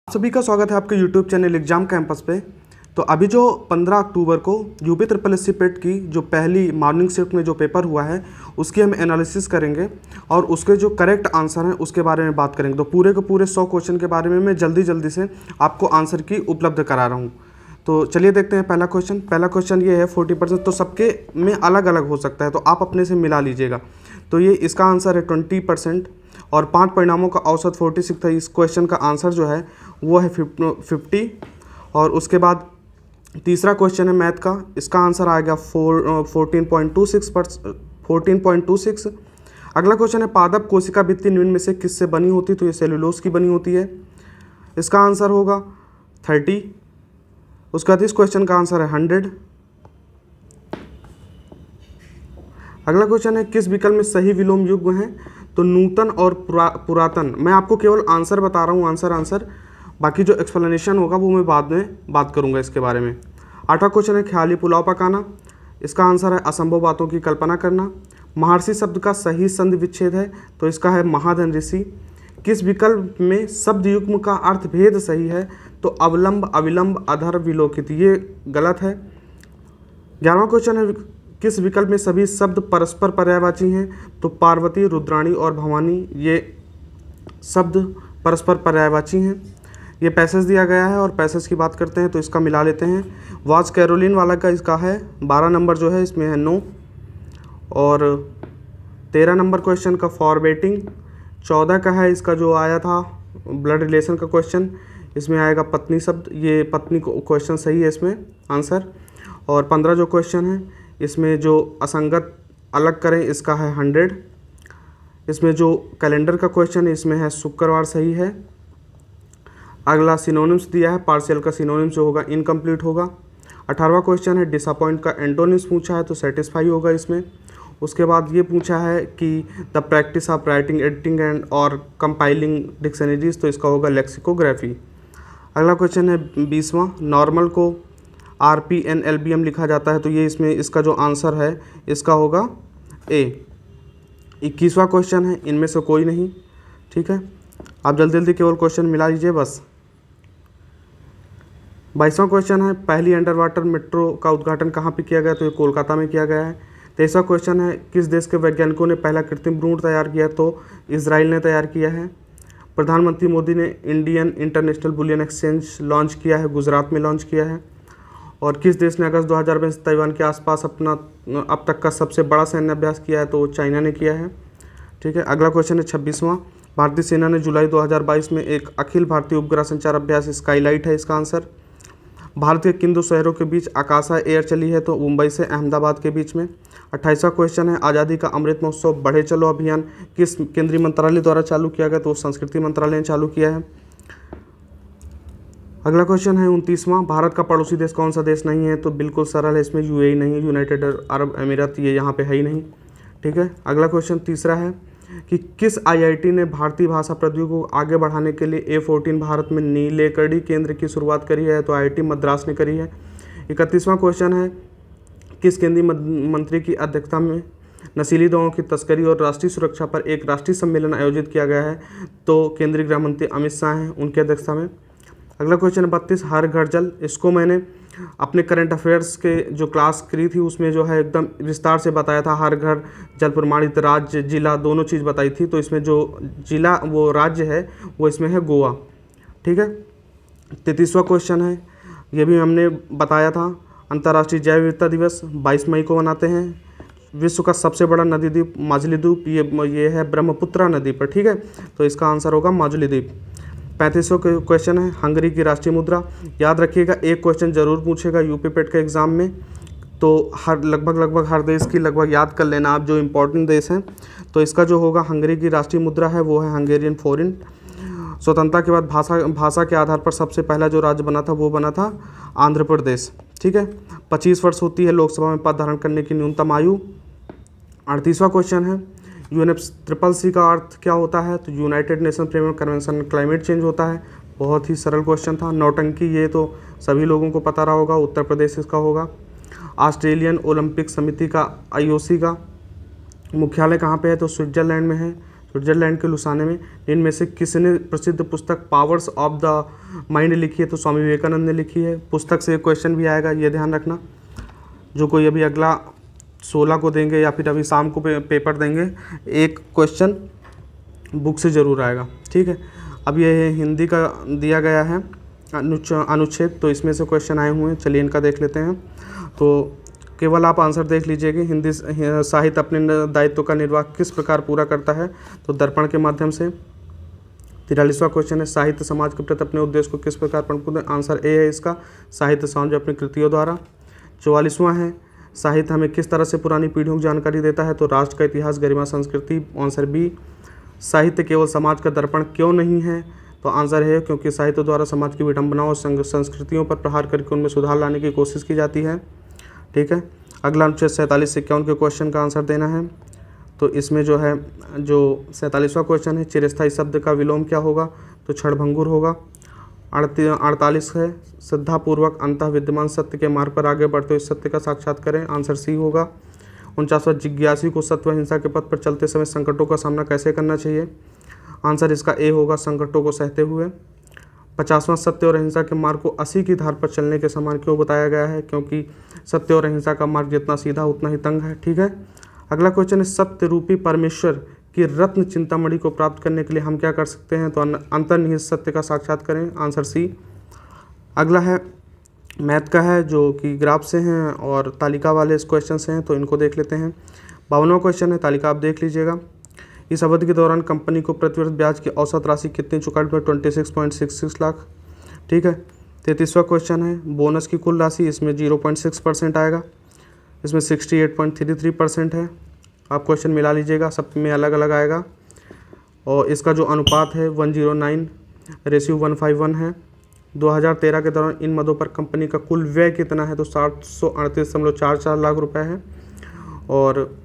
सभी का स्वागत है आपके YouTube चैनल एग्जाम कैंपस पे। तो अभी जो 15 अक्टूबर को यूपी ट्रिपल एस सी पेट की जो पहली मॉर्निंग शिफ्ट में जो पेपर हुआ है उसकी हम एनालिसिस करेंगे और उसके जो करेक्ट आंसर हैं उसके बारे में बात करेंगे। तो पूरे के पूरे 100 क्वेश्चन के बारे में मैं जल्दी से आपको आंसर की उपलब्ध करा रहा हूँ। तो चलिए देखते हैं पहला क्वेश्चन ये है 40%। तो सबके में अलग अलग हो सकता है, तो आप अपने से मिला लीजिएगा। तो ये इसका आंसर है 20% और 5 परिणामों का औसत 46 था। इस क्वेश्चन का आंसर जो है वो है 50। और उसके बाद तीसरा क्वेश्चन है मैथ का, इसका आंसर आएगा 14.26। अगला क्वेश्चन है पादप कोशिका भित्ति निम्न में से किससे बनी होती है? तो ये सेलुलोज की बनी होती है, इसका आंसर होगा 30। उसके बाद इस क्वेश्चन का आंसर है 100। अगला क्वेश्चन है किस विकल्प में सही विलोम युग्म है? तो नूतन और पुरातन। मैं आपको केवल आंसर बता रहा हूँ, आंसर बाकी जो एक्सप्लेनेशन होगा वो मैं बाद में बात करूँगा इसके बारे में। 8वां क्वेश्चन है ख्याली पुलाव पकाना, इसका आंसर है असंभव बातों की कल्पना करना। महर्षि शब्द का सही संधि विच्छेद है, तो इसका है महाधन ऋषि। किस विकल्प में शब्द युग्म का अर्थ भेद सही है? तो अवलंब, अविलंब, अधर, विलोकित। ये गलत है। 11वां क्वेश्चन है किस विकल्प में सभी शब्द परस्पर पर्यायवाची हैं? तो पार्वती, रुद्राणी और भवानी, ये शब्द परस्पर पर्यायवाची हैं। ये पैसेज दिया गया है और पैसेज की बात करते हैं तो इसका मिला लेते हैं। वॉज कैरोलिन वाला का इसका है 12 नंबर जो है इसमें है नो। और 13 नंबर क्वेश्चन का फॉर वेटिंग। 14 का है इसका जो आया था ब्लड रिलेशन का क्वेश्चन, इसमें आएगा पत्नी शब्द, ये पत्नी को क्वेश्चन सही है इसमें आंसर। और 15 जो क्वेश्चन है इसमें जो असंगत अलग करें इसका है 100। इसमें जो कैलेंडर का क्वेश्चन है इसमें है शुक्रवार सही है। अगला सिनोनिम्स दिया है, पार्शियल का सिनोनिम्स जो होगा इनकम्प्लीट होगा। 18वां क्वेश्चन है डिसअपॉइंट का एंटोनिम्स पूछा है, तो सेटिस्फाई होगा इसमें। उसके बाद ये पूछा है कि the practice of writing, editing and और कंपाइलिंग डिक्शनरीज, तो इसका होगा लेक्सिकोग्राफी। अगला क्वेश्चन है 20वां, नॉर्मल को RPNLBM लिखा जाता है, तो ये इसमें इसका जो आंसर है इसका होगा ए। 21वां क्वेश्चन है इनमें से कोई नहीं, ठीक है, आप जल्दी केवल क्वेश्चन मिला लीजिए बस। 22वां क्वेश्चन है पहली अंडर वाटर मेट्रो का उद्घाटन कहाँ पे किया गया? तो ये कोलकाता में किया गया है। 23वां क्वेश्चन है किस देश के वैज्ञानिकों ने पहला कृत्रिम भ्रूण तैयार किया? तो इजराइल ने तैयार किया है। प्रधानमंत्री मोदी ने Indian international bullion exchange launch किया है, गुजरात में लॉन्च किया है। और किस देश ने अगस्त 2020 ताइवान के आसपास अपना अब तक का सबसे बड़ा सैन्य अभ्यास किया है? तो चाइना ने किया है, ठीक है। अगला क्वेश्चन है 26वां, भारतीय सेना ने जुलाई 2022 में एक अखिल भारतीय उपग्रह संचार अभ्यास स्काईलाइट है, इसका आंसर। भारत के किन दो शहरों के बीच आकाशा एयर चली है? तो मुंबई से अहमदाबाद के बीच में। 28वां क्वेश्चन है आज़ादी का अमृत महोत्सव बढ़े चलो अभियान किस केंद्रीय मंत्रालय द्वारा चालू किया गया? तो संस्कृति मंत्रालय ने चालू किया है। अगला क्वेश्चन है 29वां, भारत का पड़ोसी देश कौन सा देश नहीं है? तो बिल्कुल सरल है, इसमें UAE नहीं, यूनाइटेड अरब अमीरात, ये यहाँ पे है ही नहीं, ठीक है। अगला क्वेश्चन तीसरा है कि किस IIT ने भारतीय भाषा प्रौद्योगिकी को आगे बढ़ाने के लिए A14 भारत में नीलेकड़ी केंद्र की शुरुआत करी है? तो IIT मद्रास ने करी है। 31वां क्वेश्चन है किस केंद्रीय मंत्री की अध्यक्षता में नशीली दवाओं की तस्करी और राष्ट्रीय सुरक्षा पर एक राष्ट्रीय सम्मेलन आयोजित किया गया है? तो केंद्रीय गृह मंत्री अमित शाह हैं, उनकी अध्यक्षता में। अगला क्वेश्चन 32, हर घर जल, इसको मैंने अपने करंट अफेयर्स के जो क्लास करी थी उसमें जो है एकदम विस्तार से बताया था। हर घर जल प्रमाणित राज्य, जिला दोनों चीज़ बताई थी। तो इसमें जो जिला वो राज्य है वो इसमें है गोवा, ठीक है। 33वां क्वेश्चन है, ये भी हमने बताया था, अंतर्राष्ट्रीय जैव विविधता दिवस 22 मई को मनाते हैं। विश्व का सबसे बड़ा नदी द्वीप माजुली द्वीप, ये है ब्रह्मपुत्रा नदी पर, ठीक है। तो इसका आंसर होगा माजुली द्वीप। 35वां क्वेश्चन है हंगरी की राष्ट्रीय मुद्रा। याद रखिएगा एक क्वेश्चन जरूर पूछेगा यूपी पेट के एग्जाम में, तो लगभग हर देश की लगभग याद कर लेना आप जो इम्पोर्टेंट देश हैं। तो इसका जो होगा हंगरी की राष्ट्रीय मुद्रा है वो है हंगेरियन फोरिन। स्वतंत्रता के बाद भाषा के आधार पर सबसे पहला जो राज्य बना था वो बना था आंध्र प्रदेश, ठीक है। 25 वर्ष होती है लोकसभा में पद धारण करने की न्यूनतम आयु। 38वां क्वेश्चन है UNFCCC का अर्थ क्या होता है? तो United nation framework convention climate change होता है। बहुत ही सरल क्वेश्चन था। नौटंकी, ये तो सभी लोगों को पता रहा होगा, उत्तर प्रदेश इसका होगा। ऑस्ट्रेलियन ओलंपिक समिति का IOC का मुख्यालय कहाँ पे है? तो स्विट्जरलैंड में है। स्विट्जरलैंड के लुसाने में। इनमें से किसने प्रसिद्ध पुस्तक पावर्स ऑफ द माइंड लिखी है? तो स्वामी विवेकानंद ने लिखी है। पुस्तक से क्वेश्चन भी आएगा, ये ध्यान रखना। जो कोई अभी अगला 16 को देंगे या फिर अभी शाम को पेपर देंगे, एक क्वेश्चन बुक से ज़रूर आएगा, ठीक है। अब ये हिंदी का दिया गया है अनुच्छेद, तो इसमें से क्वेश्चन आए हुए हैं, चलिए इनका देख लेते हैं। तो केवल आप आंसर देख लीजिएगा। हिंदी साहित्य अपने दायित्व का निर्वाह किस प्रकार पूरा करता है? तो दर्पण के माध्यम से। 43वां क्वेश्चन है, साहित्य समाज के प्रति अपने उद्देश्य को किस प्रकार प्रकट है? आंसर ए है इसका, साहित्य समाज अपनी कृतियों द्वारा। 44वां है, साहित्य हमें किस तरह से पुरानी पीढ़ियों की जानकारी देता है? तो राष्ट्र का इतिहास, गरिमा, संस्कृति। Answer B. साहित्य केवल समाज का दर्पण क्यों नहीं है? तो आंसर है क्योंकि साहित्य द्वारा समाज की विडंबनाओं और संस्कृतियों पर प्रहार करके उनमें सुधार लाने की कोशिश की जाती है, ठीक है। अगला अनुच्छेद 47 से 51 के क्वेश्चन का आंसर देना है। तो इसमें जो है, जो 47वां क्वेश्चन है, चिरस्थायी शब्द का विलोम क्या होगा? तो क्षणभंगुर होगा। 48 है, श्रद्धापूर्वक अंतः विद्यमान सत्य के मार्ग पर आगे बढ़ते हुए सत्य का साक्षात करें। आंसर सी होगा। 49वां, जिज्ञासु को सत्य व हिंसा के पथ पर चलते समय संकटों का सामना कैसे करना चाहिए? आंसर इसका ए होगा, संकटों को सहते हुए। 50वां, सत्य और अहिंसा के मार्ग को 80 की धार पर चलने के समान क्यों बताया गया है? क्योंकि सत्य और अहिंसा का मार्ग जितना सीधा उतना ही तंग है, ठीक है। अगला क्वेश्चन है, सत्य रूपी परमेश्वर की रत्न चिंतामणि को प्राप्त करने के लिए हम क्या कर सकते हैं? तो अंतर्निहित सत्य का साक्षात करें। Answer C. अगला है मैथ का है, जो कि ग्राफ से हैं और तालिका वाले क्वेश्चन से हैं, तो इनको देख लेते हैं। 52वां क्वेश्चन है, तालिका आप देख लीजिएगा। इस अवधि के दौरान कंपनी को प्रतिवर्ष ब्याज की औसत राशि कितनी चुकानी पड़ी? 26.66 लाख, ठीक है। 33वां क्वेश्चन है, बोनस की कुल राशि, इसमें 0.6% आएगा, इसमें 68.33% है। आप क्वेश्चन मिला लीजिएगा, सब में अलग अलग आएगा। और इसका जो अनुपात है 109:151 है। 2013 के दौरान इन मदों पर कंपनी का कुल व्यय कितना है? तो 738.44 लाख रुपए है। और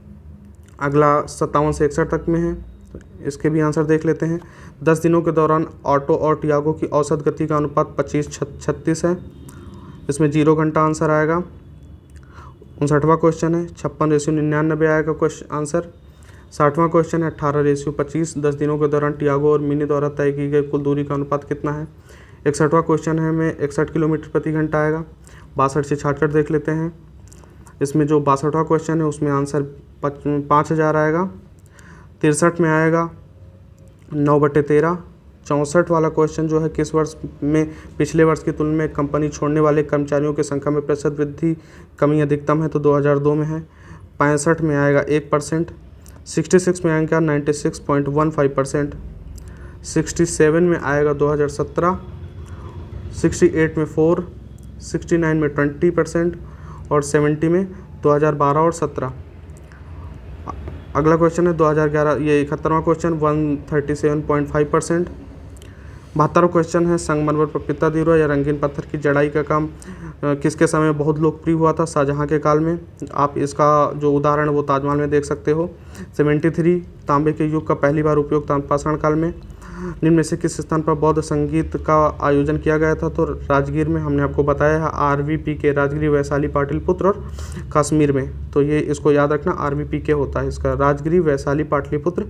अगला 57 से 61 तक में है, इसके भी आंसर देख लेते हैं। 10 दिनों के दौरान ऑटो और टियागो की औसत गति का अनुपात 25:36 है, इसमें 0 घंटा आंसर आएगा। 59वां क्वेश्चन है, 56:99 आएगा क्वेश्चन आंसर। 60वां क्वेश्चन है, 18:25। 10 दिनों के दौरान टियागो और मिनी द्वारा तय की गई कुल दूरी का अनुपात कितना है? 61वां क्वेश्चन है, में 61 किलोमीटर प्रति घंटा आएगा। 62 से 66 देख लेते हैं। इसमें जो 62वां क्वेश्चन है उसमें आंसर 5000 आएगा। 63 में आएगा 9/13। 64 वाला क्वेश्चन जो है, किस वर्ष में पिछले वर्ष की तुलना में कंपनी छोड़ने वाले कर्मचारियों की संख्या में प्रतिशत वृद्धि कमी अधिकतम है? तो 2002 में है। 65 में आएगा 1%। 66 में आएगा 96.15%। 67 में आएगा 2017। 68 में 4, 69 में 20% और 70 में 2012 और 17। अगला क्वेश्चन है 2011, ये 71वां क्वेश्चन, 137.5%। 72वां क्वेश्चन है, संगमरमर पर पित्ता दिरों या रंगीन पत्थर की जड़ाई का काम किसके समय में बहुत लोकप्रिय हुआ था? शाहजहां के काल में। आप इसका जो उदाहरण है वो ताजमहल में देख सकते हो। 73, तांबे के युग का पहली बार उपयोग ताम्रपाषाण काल में। निम्न में से किस स्थान पर बौद्ध संगीत का आयोजन किया गया था? तो राजगीर में, हमने आपको बताया है। RVPK, राजगिरी, वैशाली, पाटलिपुत्र और कश्मीर में। तो ये इसको याद रखना, RVPK होता है इसका, राजगिरी, वैशाली, पाटलिपुत्र,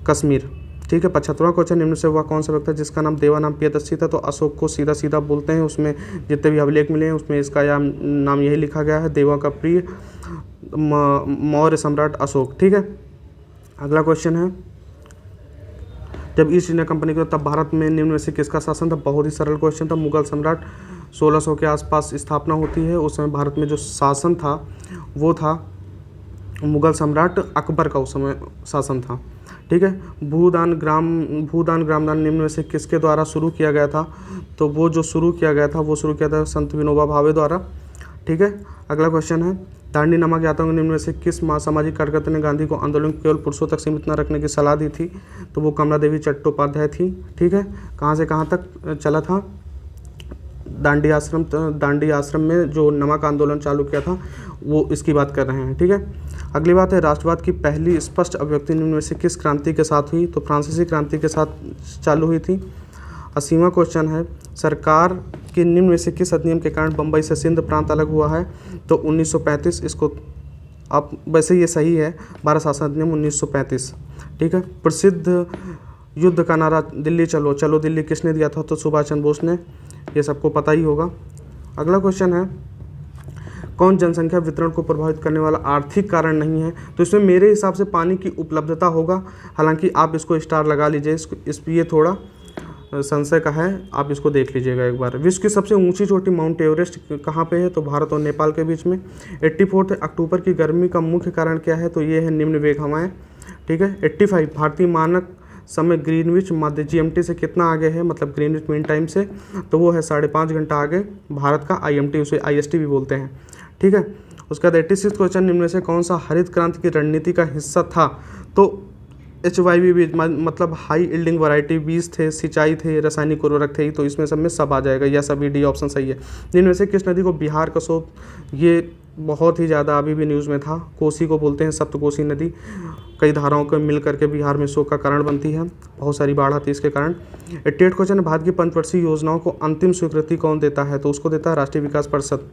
कश्मीर, ठीक है। 75वां क्वेश्चन, निम्न से वह कौन सा व्यक्ति है जिसका नाम देवानाम प्रियदर्शी था? तो अशोक को सीधा सीधा बोलते हैं, उसमें जितने भी अभिलेख मिले हैं उसमें इसका नाम यही लिखा गया है, देवा का प्रिय मौर्य सम्राट अशोक, ठीक है। अगला क्वेश्चन है, जब ईस्ट इंडिया कंपनी को तब भारत में निम्न में से किसका शासन था? बहुत ही सरल क्वेश्चन था, मुगल सम्राट। 1600 के आसपास स्थापना होती है। उस समय भारत में जो शासन था वो था मुगल सम्राट अकबर का उस समय शासन था, ठीक है। भूदान ग्रामदान निम्न में से किसके द्वारा शुरू किया गया था? तो वो जो शुरू किया गया था वो शुरू किया था संत विनोबा भावे द्वारा, ठीक है। अगला क्वेश्चन है, दांडी नामक यात्राओं निम्न में से किस सामाजिक कार्यकर्ता ने गांधी को आंदोलन केवल पुरुषों तक सीमित न रखने की सलाह दी थी? तो वो कमला देवी चट्टोपाध्याय थी, ठीक है। कहाँ से कहाँ तक चला था? दांडी आश्रम में जो नमक आंदोलन चालू किया था वो इसकी बात कर रहे हैं, ठीक है। अगली बात है, राष्ट्रवाद की पहली स्पष्ट अभिव्यक्ति निम्न में से किस क्रांति के साथ हुई? तो फ्रांसीसी क्रांति के साथ चालू हुई थी। 80वां क्वेश्चन है, सरकार के निम्न में से किस अधिनियम के कारण बम्बई से सिंध प्रांत अलग हुआ है? तो 1935, इसको आप वैसे ये सही है, भारत शासन अधिनियम 1935। ठीक है। प्रसिद्ध युद्ध का नारा दिल्ली चलो चलो दिल्ली किसने दिया था? तो सुभाष चंद्र बोस ने, ये सबको पता ही होगा। अगला क्वेश्चन है, कौन जनसंख्या वितरण को प्रभावित करने वाला आर्थिक कारण नहीं है? तो इसमें मेरे हिसाब से पानी की उपलब्धता होगा, हालांकि आप इसको स्टार लगा लीजिए, इस ये थोड़ा संशय का है, आप इसको देख लीजिएगा एक बार। विश्व की सबसे ऊंची चोटी माउंट एवरेस्ट कहाँ पे है? तो भारत और नेपाल के बीच में। 84 अक्टूबर की गर्मी का मुख्य कारण क्या है? तो ये है निम्न वेग हवाएं। ठीक है। 85 भारतीय मानक समय ग्रीनविच मध्य जीएमटी से कितना आगे है, मतलब ग्रीनविच मीन टाइम से? तो वो है 5.5 घंटा आगे भारत का आईएमटी, उसे आईएसटी भी बोलते हैं। ठीक है। उसके बाद 86 क्वेश्चन, निम्न में से कौन सा हरित क्रांति की रणनीति का हिस्सा था? तो HYV बीज मतलब हाई यील्डिंग वैरायटी बीज थे, सिंचाई थे, रासायनिक उर्वरक थे, तो इसमें सब में सब आ जाएगा, या सभी डी ऑप्शन सही है। जिनमें से किस नदी को बिहार का शोक, ये बहुत ही ज़्यादा अभी भी न्यूज़ में था, कोसी को बोलते हैं, सप्तकोसी नदी कई धाराओं को मिल करके बिहार में शोक का कारण बनती है, बहुत सारी बाढ़ आती है इसके कारण। 88 क्वेश्चन, भारत की पंचवर्षीय योजनाओं को अंतिम स्वीकृति कौन देता है? तो उसको देता है राष्ट्रीय विकास परिषद,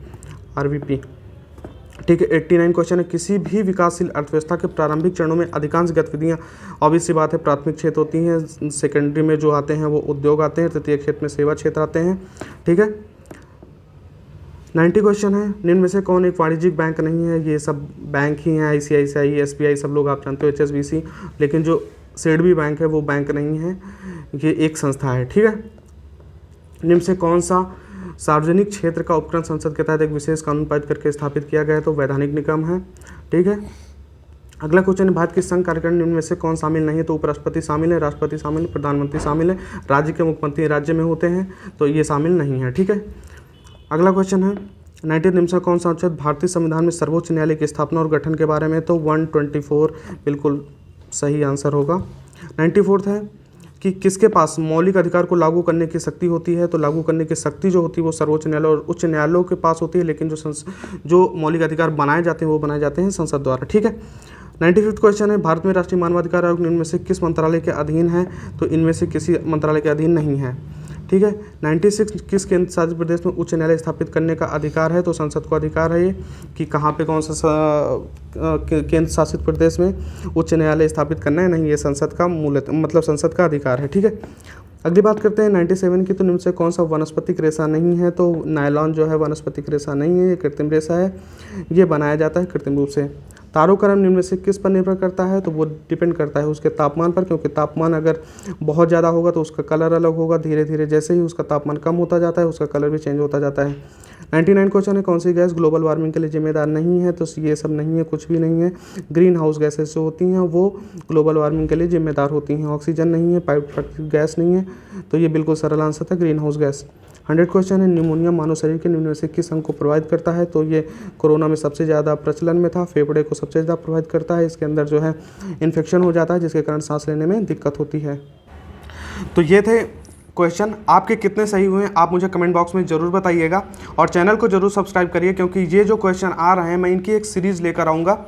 RVP। ठीक है। 89 क्वेश्चन है, किसी भी विकासशील अर्थव्यवस्था के प्रारंभिक चरणों में अधिकांश गतिविधियां, ऑब्वियस सी बात है, प्राथमिक क्षेत्र होती हैं, सेकेंडरी में जो आते हैं वो उद्योग आते हैं, तृतीय क्षेत्र में सेवा क्षेत्र आते हैं। ठीक है। 90 क्वेश्चन है, निम्न में से कौन एक वाणिज्यिक बैंक नहीं है? ये सब बैंक ही हैं, ICICI, SBI, सब लोग आप जानते हो, HSBC, लेकिन जो सिडबी बैंक है वो बैंक नहीं है, ये एक संस्था है। ठीक है। निम्न से कौन सा सार्वजनिक क्षेत्र का उपक्रम संसद के तहत एक विशेष कानून पारित करके स्थापित किया गया है? तो वैधानिक निगम है। ठीक है। अगला क्वेश्चन है, भारत के संघ कार्यकारिणी निम्न में से कौन शामिल नहीं है? तो उपराष्ट्रपति शामिल है, राष्ट्रपति शामिल है, प्रधानमंत्री शामिल है, राज्य के मुख्यमंत्री राज्य में होते हैं, तो ये शामिल नहीं है। ठीक है। अगला क्वेश्चन है, 90 निम्न से कौन सा अनुच्छेद भारतीय संविधान में सर्वोच्च न्यायालय की स्थापना और गठन के बारे में? तो 124 बिल्कुल सही आंसर होगा। 94 है कि किसके पास मौलिक अधिकार को लागू करने की शक्ति होती है? तो लागू करने की शक्ति जो होती है वो सर्वोच्च न्यायालय और उच्च न्यायालयों के पास होती है, लेकिन जो मौलिक अधिकार बनाए जाते हैं वो बनाए जाते हैं संसद द्वारा। ठीक है। 95 क्वेश्चन है, भारत में राष्ट्रीय मानवाधिकार आयोग इनमें से किस मंत्रालय के अधीन है? तो इनमें से किसी मंत्रालय के अधीन नहीं है। ठीक है। 96 किस केंद्र शासित प्रदेश में उच्च न्यायालय स्थापित करने का अधिकार है? तो संसद को अधिकार है ये, कि कहाँ पे कौन सा केंद्र शासित प्रदेश में उच्च न्यायालय स्थापित करना है, नहीं, ये संसद का मतलब संसद का अधिकार है। ठीक है। अगली बात करते हैं 97 की, तो निम्न से कौन सा वनस्पतिक रेशा नहीं है? तो नायलॉन जो है वनस्पतिक रेशा नहीं है, ये कृत्रिम रेशा है, ये बनाया जाता है कृत्रिम रूप से। तारों का रंग निम्न में से किस पर निर्भर करता है? तो वो डिपेंड करता है उसके तापमान पर, क्योंकि तापमान अगर बहुत ज़्यादा होगा तो उसका कलर अलग होगा, धीरे धीरे जैसे ही उसका तापमान कम होता जाता है उसका कलर भी चेंज होता जाता है। 99 क्वेश्चन है, कौन सी गैस ग्लोबल वार्मिंग के लिए जिम्मेदार नहीं है? तो ये सब नहीं है, कुछ भी नहीं है। ग्रीन हाउस गैसेज जो होती हैं वो ग्लोबल वार्मिंग के लिए जिम्मेदार होती हैं। ऑक्सीजन नहीं है, पाइप गैस नहीं है, तो ये बिल्कुल सरल आंसर था, ग्रीन हाउस गैस। 100 क्वेश्चन है, निमोनिया मानव शरीर के निम्न में से किस अंग को प्रभावित करता है? तो ये कोरोना में सबसे ज़्यादा प्रचलन में था, फेफड़े को सबसे ज़्यादा प्रभावित करता है, इसके अंदर जो है इन्फेक्शन हो जाता है जिसके कारण सांस लेने में दिक्कत होती है। तो ये थे क्वेश्चन, आपके कितने सही हुए आप मुझे कमेंट बॉक्स में ज़रूर बताइएगा, और चैनल को ज़रूर सब्सक्राइब करिए, क्योंकि ये जो क्वेश्चन आ रहे हैं मैं इनकी एक सीरीज़ लेकर आऊँगा,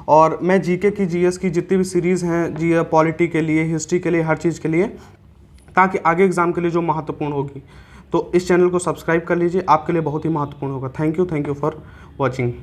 और मैं जीके की, जीएस की जितनी भी सीरीज़ हैं, जी पॉलिटी के लिए, हिस्ट्री के लिए, हर चीज़ के लिए, ताकि आगे एग्ज़ाम के लिए जो महत्वपूर्ण होगी, तो इस चैनल को सब्सक्राइब कर लीजिए, आपके लिए बहुत ही महत्वपूर्ण होगा। Thank you for watching.